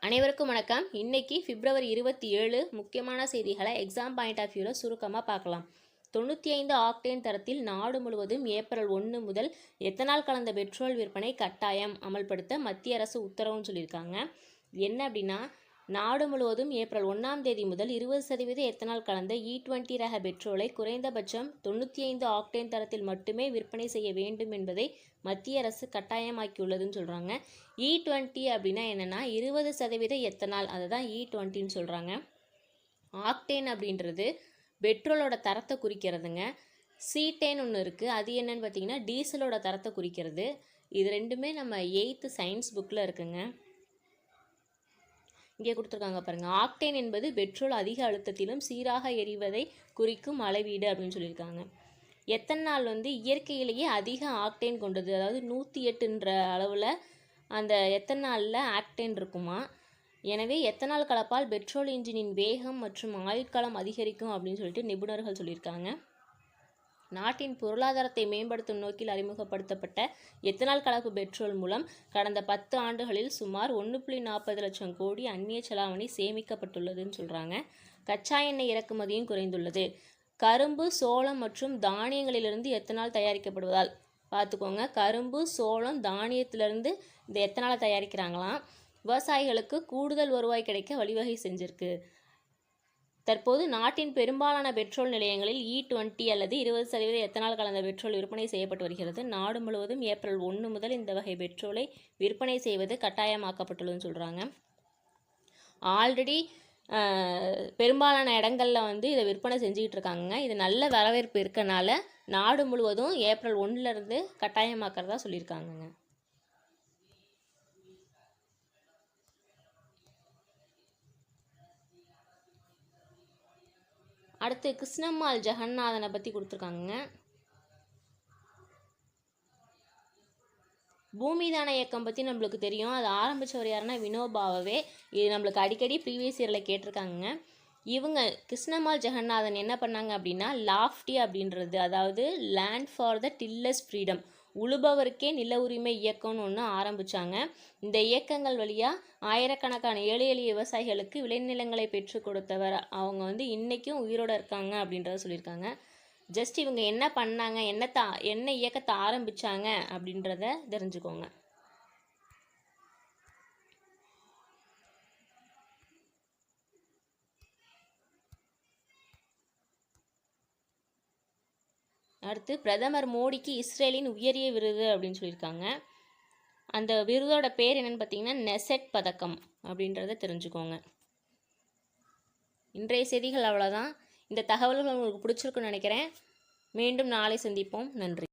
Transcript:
அனைவருக்கும் வணக்கம். இன்னைக்கு பிப்ரவரி 27 முக்கியமான செய்திகளை எக்ஸாம் பாயிண்ட் ஆஃப் வியூவில் சுருக்கமாக பார்க்கலாம். 95 ஆக்டேன் தரத்தில் நாடு முழுவதும் ஏப்ரல் 1 முதல் எத்தனால் கலந்த பெட்ரோல் விற்பனை கட்டாயம் அமல்படுத்த மத்திய அரசு உத்தரவுன்னு சொல்லியிருக்காங்க. என்ன அப்படின்னா, நாடு முழுவதும் ஏப்ரல் 1ஆம் தேதி முதல் 20% எத்தனால் கலந்த E20 ரக பெட்ரோலை குறைந்தபட்சம் 95 ஆக்டேன் தரத்தில் மட்டுமே விற்பனை செய்ய வேண்டும் என்பதை மத்திய அரசு கட்டாயமாக்கியுள்ளதுன்னு சொல்கிறாங்க. E20 அப்படின்னா என்னென்னா 20% எத்தனால், அதை தான் E20ன்னு சொல்கிறாங்க. ஆக்டேன் அப்படின்றது பெட்ரோலோட தரத்தை குறிக்கிறதுங்க. சீட்டேன் ஒன்று இருக்குது, அது என்னன்னு பார்த்தீங்கன்னா டீசலோட தரத்தை குறிக்கிறது. இது ரெண்டுமே நம்ம 8th சயின்ஸ் புக்கில் இருக்குங்க. இங்கே கொடுத்துருக்காங்க பாருங்கள். ஆக்டேன் என்பது பெட்ரோல் அதிக அழுத்தத்திலும் சீராக எரிவதை குறிக்கும் அளவீடு அப்படின்னு சொல்லியிருக்காங்க. எத்தனால் இயற்கையிலேயே அதிக ஆக்டேன் கொண்டது, அதாவது 108ன்ற அளவில் அந்த எத்தனாலில் ஆக்டேன் இருக்குமா. எனவே எத்தனால் கலப்பால் பெட்ரோல் இன்ஜினின் வேகம் மற்றும் ஆயுட்காலம் அதிகரிக்கும் அப்படின்னு சொல்லிட்டு நிபுணர்கள் சொல்லியிருக்காங்க. நாட்டின் பொருளாதாரத்தை மேம்படுத்தும் நோக்கில் அறிமுகப்படுத்தப்பட்ட எத்தனால் கலப்பு பெட்ரோல் மூலம் கடந்த 10 ஆண்டுகளில் சுமார் 1.40 லட்சம் கோடி அந்நிய செலாவணி சேமிக்கப்பட்டுள்ளதுன்னு சொல்கிறாங்க. கச்சா எண்ணெய் இறக்குமதியும் குறைந்துள்ளது. கரும்பு, சோளம் மற்றும் தானியங்களிலிருந்து எத்தனால் தயாரிக்கப்படுவதால் பார்த்துக்கோங்க. கரும்பு, சோளம், தானியத்திலிருந்து இந்த எத்தனாலை தயாரிக்கிறாங்களாம். விவசாயிகளுக்கு கூடுதல் வருவாய் கிடைக்க வழிவகை செஞ்சிருக்கு. தற்போது நாட்டின் பெரும்பாலான பெட்ரோல் நிலையங்களில் E20 அல்லது 20% எத்தனால் கலந்த பெட்ரோல் விற்பனை செய்யப்பட்டு வருகிறது. நாடு முழுவதும் ஏப்ரல் 1 முதல் இந்த வகை பெட்ரோலை விற்பனை செய்வது கட்டாயமாக்கப்பட்டுள்ளதுன்னு சொல்கிறாங்க. ஆல்ரெடி பெரும்பாலான இடங்களில் இதை விற்பனை செஞ்சுக்கிட்டு இருக்காங்க. இது நல்ல வரவேற்பு இருக்கனால நாடு முழுவதும் ஏப்ரல் 1லேருந்து கட்டாயமாக்கிறதா சொல்லியிருக்காங்கங்க. அடுத்து கிருஷ்ணம்மாள் ஜெகநாதனை பற்றி கொடுத்துருக்காங்க. பூமிதான இயக்கம் பற்றி நம்மளுக்கு தெரியும். அது ஆரம்பித்தவர் யாருன்னா வினோபாவே. இது நம்மளுக்கு அடிக்கடி ப்ரீவியஸ் இயரில் கேட்டிருக்காங்க. இவங்க கிருஷ்ணம்மாள் ஜெகநாதன் என்ன பண்ணாங்க அப்படின்னா, லாஃப்டி அப்படின்றது, அதாவது land for the tillers freedom, உழுபவருக்கே நில உரிமை இயக்கம்னு ஒன்று ஆரம்பித்தாங்க. இந்த இயக்கங்கள் வழியாக ஆயிரக்கணக்கான ஏழை எளிய விவசாயிகளுக்கு விளைநிலங்களை பெற்று கொடுத்தவர். அவங்க இன்றைக்கும் உயிரோடு இருக்காங்க அப்படின்றத சொல்லியிருக்காங்க. ஜஸ்ட் இவங்க என்ன பண்ணாங்க, என்ன இயக்கத்தை ஆரம்பித்தாங்க அப்படின்றத தெரிஞ்சுக்கோங்க. அடுத்து பிரதமர் மோடிக்கு இஸ்ரேலின் உயரிய விருது அப்படின்னு சொல்லியிருக்காங்க. அந்த விருதோட பேர் என்னன்னு பார்த்தீங்கன்னா நெசெட் பதக்கம் அப்படின்றத தெரிஞ்சுக்கோங்க. இன்றைய செய்திகள் அவ்வளோதான். இந்த தகவல்கள் உங்களுக்கு பிடிச்சிருக்குன்னு நினைக்கிறேன். மீண்டும் நாளை சந்திப்போம். நன்றி.